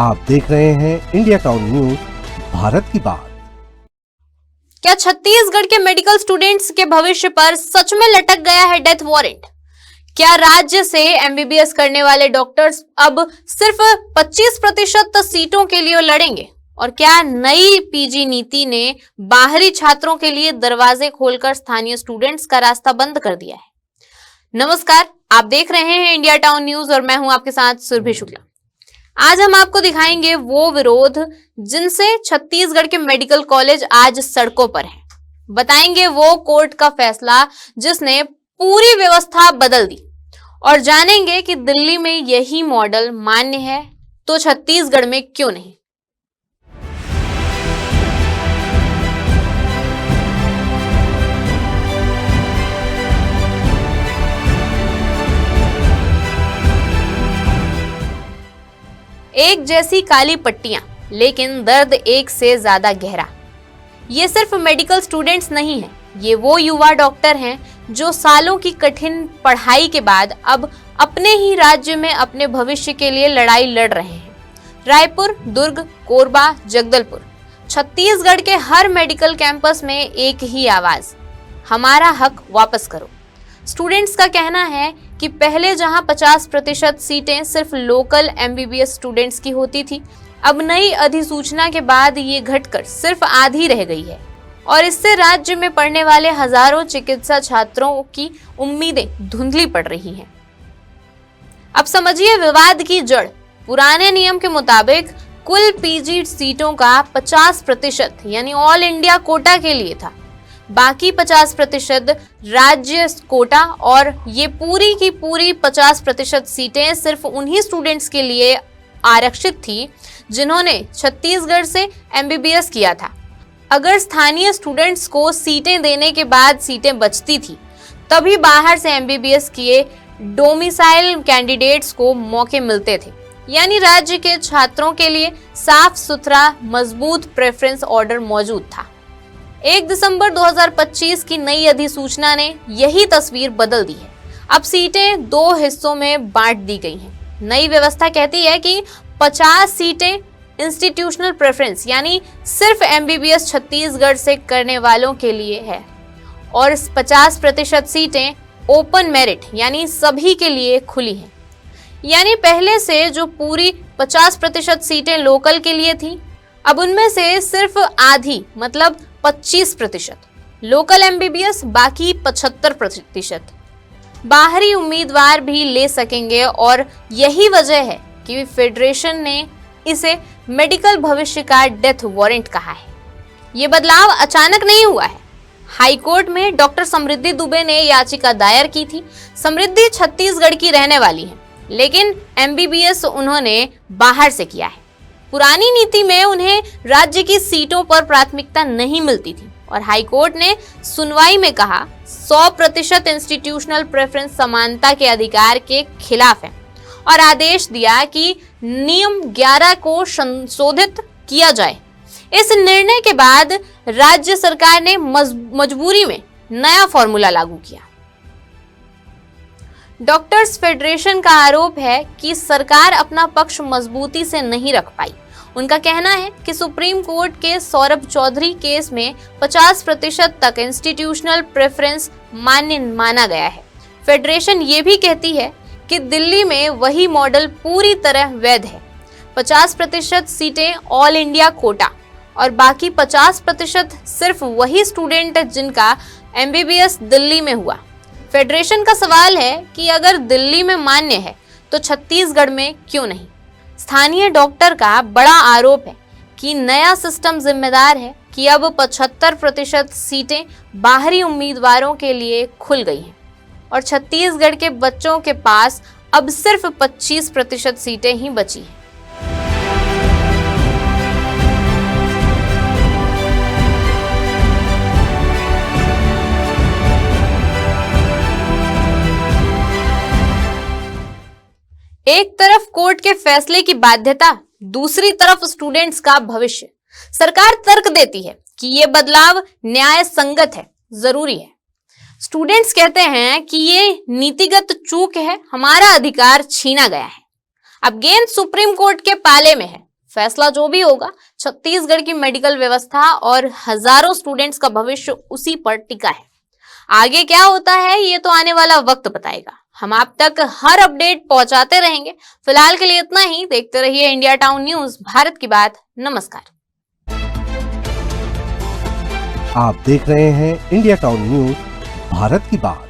आप देख रहे हैं इंडिया टाउन न्यूज, भारत की बात। क्या छत्तीसगढ़ के मेडिकल स्टूडेंट्स के भविष्य पर सच में लटक गया है डेथ वारंट? क्या राज्य से एमबीबीएस करने वाले डॉक्टर्स अब सिर्फ 25% सीटों के लिए लड़ेंगे? और क्या नई पीजी नीति ने बाहरी छात्रों के लिए दरवाजे खोलकर स्थानीय स्टूडेंट्स का रास्ता बंद कर दिया है? नमस्कार, आप देख रहे हैं इंडिया टाउन न्यूज और मैं हूं आपके साथ सुरभि शुक्ला। आज हम आपको दिखाएंगे वो विरोध जिनसे छत्तीसगढ़ के मेडिकल कॉलेज आज सड़कों पर हैं। बताएंगे वो कोर्ट का फैसला जिसने पूरी व्यवस्था बदल दी और जानेंगे कि दिल्ली में यही मॉडल मान्य है तो छत्तीसगढ़ में क्यों नहीं। एक जैसी काली पट्टियां, लेकिन दर्द एक से ज्यादा गहरा। ये सिर्फ मेडिकल स्टूडेंट्स नहीं हैं, ये वो युवा डॉक्टर हैं जो सालों की कठिन पढ़ाई के बाद अब अपने ही राज्य में अपने भविष्य के लिए लड़ाई लड़ रहे हैं। रायपुर, दुर्ग, कोरबा, जगदलपुर, छत्तीसगढ़ के हर मेडिकल कैंपस में एक ही आवाज, हमारा हक वापस करो। स्टूडेंट्स का कहना है कि पहले जहां 50% सीटें सिर्फ लोकल एमबीबीएस स्टूडेंट्स की होती थी, अब नई अधिसूचना के बाद ये घटकर सिर्फ आधी रह गई है और इससे राज्य में पढ़ने वाले हजारों चिकित्सा छात्रों की उम्मीदें धुंधली पड़ रही हैं। अब समझिए विवाद की जड़। पुराने नियम के मुताबिक कुल पीजी सीटों का 50% यानी ऑल इंडिया कोटा के लिए था, बाकी 50% राज्य कोटा, और ये पूरी की पूरी 50% सीटें सिर्फ उन्हीं स्टूडेंट्स के लिए आरक्षित थी जिन्होंने छत्तीसगढ़ से एमबीबीएस किया था। अगर स्थानीय स्टूडेंट्स को सीटें देने के बाद सीटें बचती थी, तभी बाहर से एमबीबीएस किए डोमिसाइल कैंडिडेट्स को मौके मिलते थे। यानी राज्य के छात्रों के लिए साफ सुथरा मजबूत प्रेफरेंस ऑर्डर मौजूद था। 1 दिसंबर 2025 की नई अधिसूचना ने यही तस्वीर बदल दी है। अब सीटें 2 हिस्सों में बांट दी गई हैं। नई व्यवस्था कहती है कि 50 सीटें इंस्टीट्यूशनल प्रेफरेंस यानी सिर्फ एमबीबीएस छत्तीसगढ़ से करने वालों के लिए है और 50% सीटें ओपन मेरिट यानी सभी के लिए खुली हैं। यानी पहले से जो पूरी 50% सीटें लोकल के लिए थी, अब उनमें से सिर्फ आधी मतलब 25% लोकल एमबीबीएस, बाकी 75% बाहरी उम्मीदवार भी ले सकेंगे। और यही वजह है कि फेडरेशन ने इसे मेडिकल भविष्य का डेथ वारंट कहा है। ये बदलाव अचानक नहीं हुआ है। हाईकोर्ट में डॉक्टर समृद्धि दुबे ने याचिका दायर की थी। समृद्धि छत्तीसगढ़ की रहने वाली है, लेकिन एमबीबीएस उन्होंने बाहर से किया है। पुरानी नीति में उन्हें राज्य की सीटों पर प्राथमिकता नहीं मिलती थी और हाईकोर्ट ने सुनवाई में कहा 100% इंस्टीट्यूशनल प्रेफरेंस समानता के अधिकार के खिलाफ है और आदेश दिया कि नियम 11 को संशोधित किया जाए। इस निर्णय के बाद राज्य सरकार ने मजबूरी में नया फॉर्मूला लागू किया। डॉक्टर्स फेडरेशन का आरोप है कि सरकार अपना पक्ष मजबूती से नहीं रख पाई। उनका कहना है कि सुप्रीम कोर्ट के सौरभ चौधरी केस में 50% तक इंस्टीट्यूशनल प्रेफरेंस मान्य माना गया है। फेडरेशन ये भी कहती है कि दिल्ली में वही मॉडल पूरी तरह वैध है। 50% सीटें ऑल इंडिया कोटा और बाकी 50% सिर्फ वही स्टूडेंट जिनका एमबीबीएस दिल्ली में हुआ। फेडरेशन का सवाल है कि अगर दिल्ली में मान्य है तो छत्तीसगढ़ में क्यों नहीं। स्थानीय डॉक्टर का बड़ा आरोप है कि नया सिस्टम जिम्मेदार है कि अब 75% सीटें बाहरी उम्मीदवारों के लिए खुल गई हैं और छत्तीसगढ़ के बच्चों के पास अब सिर्फ 25% सीटें ही बची हैं। एक तरफ कोर्ट के फैसले की बाध्यता, दूसरी तरफ स्टूडेंट्स का भविष्य। सरकार तर्क देती है कि ये बदलाव न्याय संगत है, जरूरी है। स्टूडेंट्स कहते हैं कि ये नीतिगत चूक है, हमारा अधिकार छीना गया है। अब गेंद सुप्रीम कोर्ट के पाले में है। फैसला जो भी होगा, छत्तीसगढ़ की मेडिकल व्यवस्था और हजारों स्टूडेंट्स का भविष्य उसी पर टिका है। आगे क्या होता है ये तो आने वाला वक्त बताएगा। हम आप तक हर अपडेट पहुंचाते रहेंगे। फिलहाल के लिए इतना ही। देखते रहिए इंडिया टाउन न्यूज, भारत की बात। नमस्कार। आप देख रहे हैं इंडिया टाउन न्यूज, भारत की बात।